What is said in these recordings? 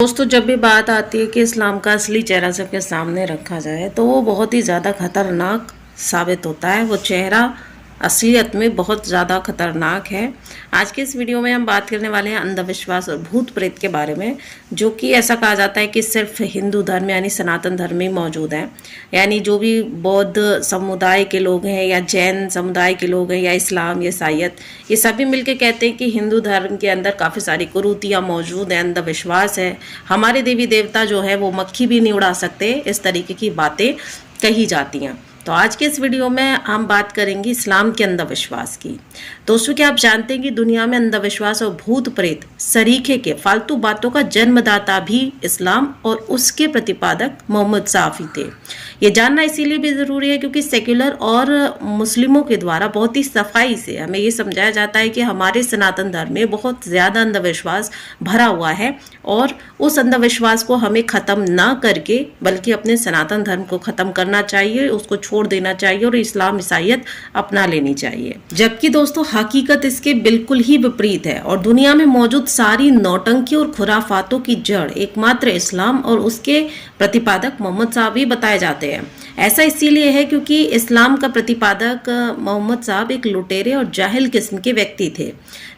दोस्तों, जब भी बात आती है कि इस्लाम का असली चेहरा सबके सामने रखा जाए तो वो बहुत ही ज़्यादा खतरनाक साबित होता है। वो चेहरा असलियत में बहुत ज़्यादा खतरनाक है। आज के इस वीडियो में हम बात करने वाले हैं अंधविश्वास और भूत प्रेत के बारे में, जो कि ऐसा कहा जाता है कि सिर्फ हिंदू धर्म यानी सनातन धर्म में मौजूद है। यानी जो भी बौद्ध समुदाय के लोग हैं या जैन समुदाय के लोग हैं या इस्लाम या ईसाईयत, ये सभी मिलकर कहते हैं कि हिंदू धर्म के अंदर काफ़ी सारी कुरीतियाँ मौजूद हैं, अंधविश्वास है। हमारे देवी देवता जो है वो मक्खी भी नहीं उड़ा सकते, इस तरीके की बातें कही जाती हैं। तो आज के इस वीडियो में हम बात करेंगे इस्लाम के अंधविश्वास की। दोस्तों, क्या आप जानते हैं कि दुनिया में अंधविश्वास और भूत प्रेत सरीखे के फालतू बातों का जन्मदाता भी इस्लाम और उसके प्रतिपादक मोहम्मद साहब ही थे। ये जानना इसीलिए भी ज़रूरी है क्योंकि सेक्युलर और मुस्लिमों के द्वारा बहुत ही सफाई से हमें ये समझाया जाता है कि हमारे सनातन धर्म में बहुत ज़्यादा अंधविश्वास भरा हुआ है और उस अंधविश्वास को हमें ख़त्म ना करके बल्कि अपने सनातन धर्म को ख़त्म करना चाहिए, उसको छोड़ देना चाहिए और इस्लाम ईसाईयत अपना लेनी चाहिए। जबकि दोस्तों, हकीकत इसके बिल्कुल ही विपरीत है और दुनिया में मौजूद सारी नौटंकी और खुराफातों की जड़ एकमात्र इस्लाम और उसके प्रतिपादक मोहम्मद साहब ही बताए जाते हैं। ऐसा इसीलिए है क्योंकि इस्लाम का प्रतिपादक मोहम्मद साहब एक लुटेरे और जाहिल किस्म के व्यक्ति थे,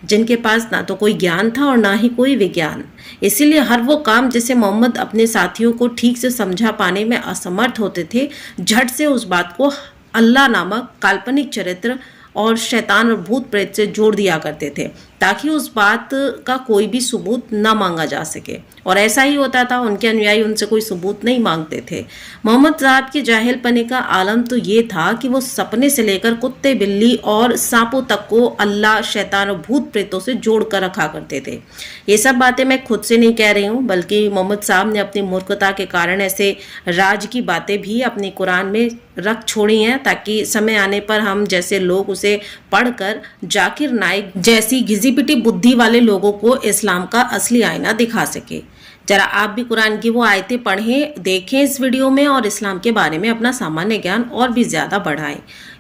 जिनके पास ना तो कोई ज्ञान था और ना ही कोई विज्ञान। इसीलिए हर वो काम जिसे मोहम्मद अपने साथियों को ठीक से समझा पाने में असमर्थ होते थे, झट से उस बात को अल्लाह नामक काल्पनिक चरित्र और शैतान और भूत प्रेत से जोड़ दिया करते थे ताकि उस बात का कोई भी सबूत ना मांगा जा सके। और ऐसा ही होता था, उनके अनुयायी उनसे कोई सबूत नहीं मांगते थे। मोहम्मद साहब के जाहिलपने का आलम तो ये था कि वो सपने से लेकर कुत्ते, बिल्ली और सांपों तक को अल्लाह, शैतान और भूत प्रेतों से जोड़ कर रखा करते थे। ये सब बातें मैं खुद से नहीं कह रही हूँ, बल्कि मोहम्मद साहब ने अपनी मूर्खता के कारण ऐसे राज की बातें भी अपनी कुरान में रख छोड़ी हैं ताकि समय आने पर हम जैसे लोग उसे पढ़कर जाकिर नाइक जैसी घिसी-पिटी बुद्धि वाले लोगों को इस्लाम का असली आईना दिखा सके। जरा आप भी कुरान की वो आयतें पढ़ें, देखें इस वीडियो में और इस्लाम के बारे में अपना सामान्य ज्ञान और भी ज़्यादा बढ़ाएं।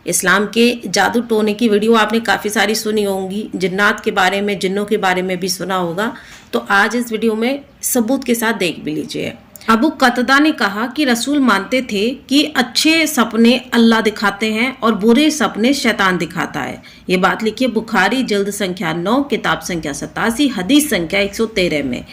इस्लाम के जादू टोने की वीडियो आपने काफ़ी सारी सुनी होंगी, जिन्नात के बारे में, जिन्नों के बारे में भी सुना होगा। तो आज इस वीडियो में सबूत के साथ देख भी लीजिए। अबू कतदा ने कहा कि रसूल मानते थे कि अच्छे सपने अल्लाह दिखाते हैं और बुरे सपने शैतान दिखाता है। ये बात लिखी है बुखारी जल्द संख्या 9, किताब संख्या 87, हदीस संख्या 113 में।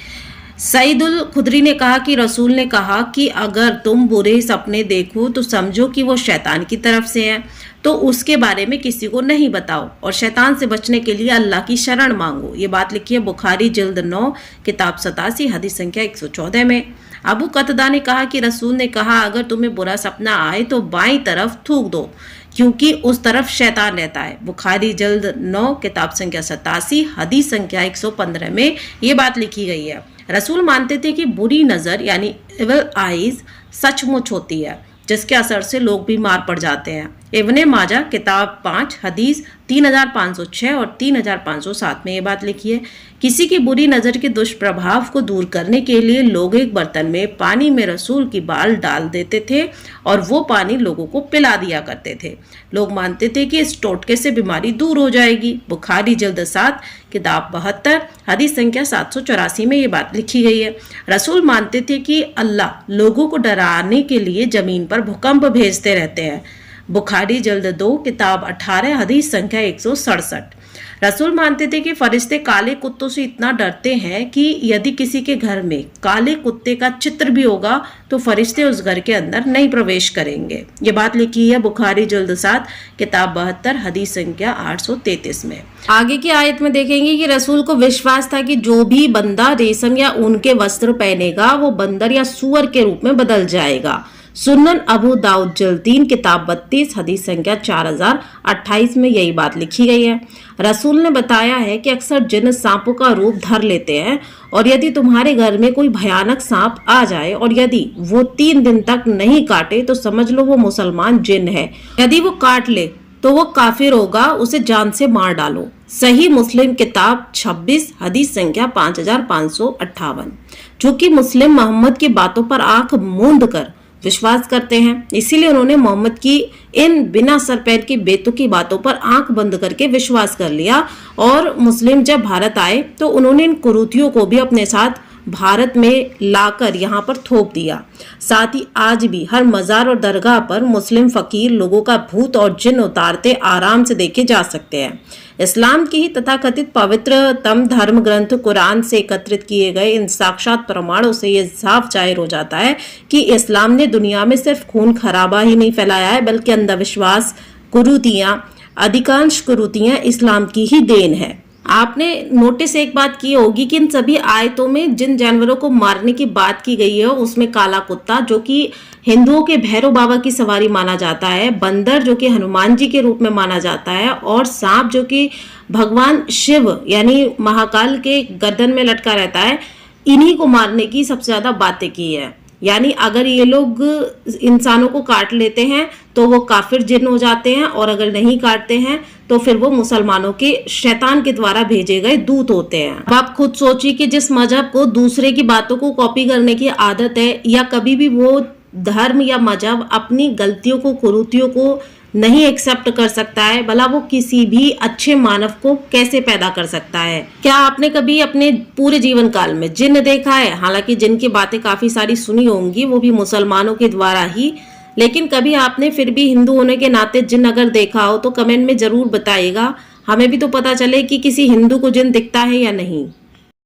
सईदुल खुदरी ने कहा कि रसूल ने कहा कि अगर तुम बुरे सपने देखो तो समझो कि वो शैतान की तरफ से है, तो उसके बारे में किसी को नहीं बताओ और शैतान से बचने के लिए अल्लाह की शरण मांगो। ये बात लिखी है बुखारी जल्द 9, किताब 87, हदीस संख्या 114 में। अबू कतदा ने कहा कि रसूल ने कहा अगर तुम्हें बुरा सपना आए तो बाईं तरफ थूक दो क्योंकि उस तरफ शैतान रहता है। बुखारी जल्द 9, किताब संख्या 87, हदीस संख्या 115 में ये बात लिखी गई है। रसूल मानते थे कि बुरी नज़र यानी इविल आइज सचमुच होती है, जिसके असर से लोग बीमार पड़ जाते हैं। इब्ने माजा किताब 5, हदीस 3506 और 3507 में ये बात लिखी है। किसी की बुरी नज़र के दुष्प्रभाव को दूर करने के लिए लोग एक बर्तन में पानी में रसूल की बाल डाल देते थे और वो पानी लोगों को पिला दिया करते थे। लोग मानते थे कि इस टोटके से बीमारी दूर हो जाएगी। बुखारी जल्द 7, किताब 72, हदीस संख्या 784 में ये बात लिखी गई है। रसूल मानते थे कि अल्लाह लोगों को डराने के लिए जमीन पर भूकंप भेजते रहते हैं। बुखारी जल्द 2, किताब 18, हदीस संख्या 167। रसूल मानते थे कि फरिश्ते काले कुत्तों से इतना डरते हैं कि यदि किसी के घर में काले कुत्ते का चित्र भी होगा तो फरिश्ते उस घर के अंदर नहीं प्रवेश करेंगे। ये बात लिखी है बुखारी जल्द 7, किताब 72, हदीस संख्या 833 में। आगे की आयत में देखेंगे कि रसूल को विश्वास था कि जो भी बंदा रेशम या ऊन के वस्त्र पहनेगा वो बंदर या सूअर के रूप में बदल जाएगा। सुनन अबू दाऊद जल्द 3, किताब 32, हदीस संख्या 4028 में यही बात लिखी गई है। रसूल ने बताया है कि अक्सर जिन सांपों का रूप धर लेते हैं और यदि तुम्हारे घर में कोई भयानक सांप आ जाए और यदि वो 3 दिन तक नहीं काटे तो समझ लो वो मुसलमान जिन है। यदि वो काट ले तो वो काफिर होगा, उसे जान से मार डालो। सही मुस्लिम किताब 26, हदीस संख्या 5558। जो कि मुस्लिम मोहम्मद की बातों पर आंख मूंद कर विश्वास करते हैं, इसीलिए उन्होंने मोहम्मद की इन बिना सर पैर की बेतुकी बातों पर आंख बंद करके विश्वास कर लिया और मुस्लिम जब भारत आए तो उन्होंने इन कुरीतियों को भी अपने साथ भारत में लाकर यहाँ पर थोप दिया। साथ ही आज भी हर मजार और दरगाह पर मुस्लिम फकीर लोगों का भूत और जिन उतारते आराम से देखे जा सकते हैं। इस्लाम की ही तथाकथित पवित्रतम धर्म ग्रंथ कुरान से एकत्रित किए गए इन साक्षात प्रमाणों से ये साफ जाहिर हो जाता है कि इस्लाम ने दुनिया में सिर्फ खून खराबा ही नहीं फैलाया है, बल्कि अंधविश्वास, कुरीतियां, अधिकांश कुरीतियां इस्लाम की ही देन है। आपने नोटिस एक बात की होगी कि इन सभी आयतों में जिन जानवरों को मारने की बात की गई है उसमें काला कुत्ता, जो कि हिंदुओं के भैरव बाबा की सवारी माना जाता है, बंदर जो कि हनुमान जी के रूप में माना जाता है, और सांप जो कि भगवान शिव यानी महाकाल के गर्दन में लटका रहता है, इन्हीं को मारने की सबसे ज्यादा बातें की है। यानी अगर ये लोग इंसानों को काट लेते हैं तो वो काफिर जिन हो जाते हैं, और अगर नहीं काटते हैं तो फिर वो मुसलमानों के शैतान के द्वारा भेजे गए दूत होते हैं। अब आप खुद सोचिए कि जिस मजहब को दूसरे की बातों को कॉपी करने की आदत है, या कभी भी वो धर्म या मजहब अपनी गलतियों को, कुरीतियों को नहीं एक्सेप्ट कर सकता है, भला वो किसी भी अच्छे मानव को कैसे पैदा कर सकता है। क्या आपने कभी अपने पूरे जीवन काल में जिन्न देखा है? हालांकि जिन की बातें काफी सारी सुनी होंगी, वो भी मुसलमानों के द्वारा ही, लेकिन कभी आपने फिर भी हिंदू होने के नाते जिन्न अगर देखा हो तो कमेंट में जरूर बताइएगा, हमें भी तो पता चले कि किसी हिंदू को जिन्न दिखता है या नहीं।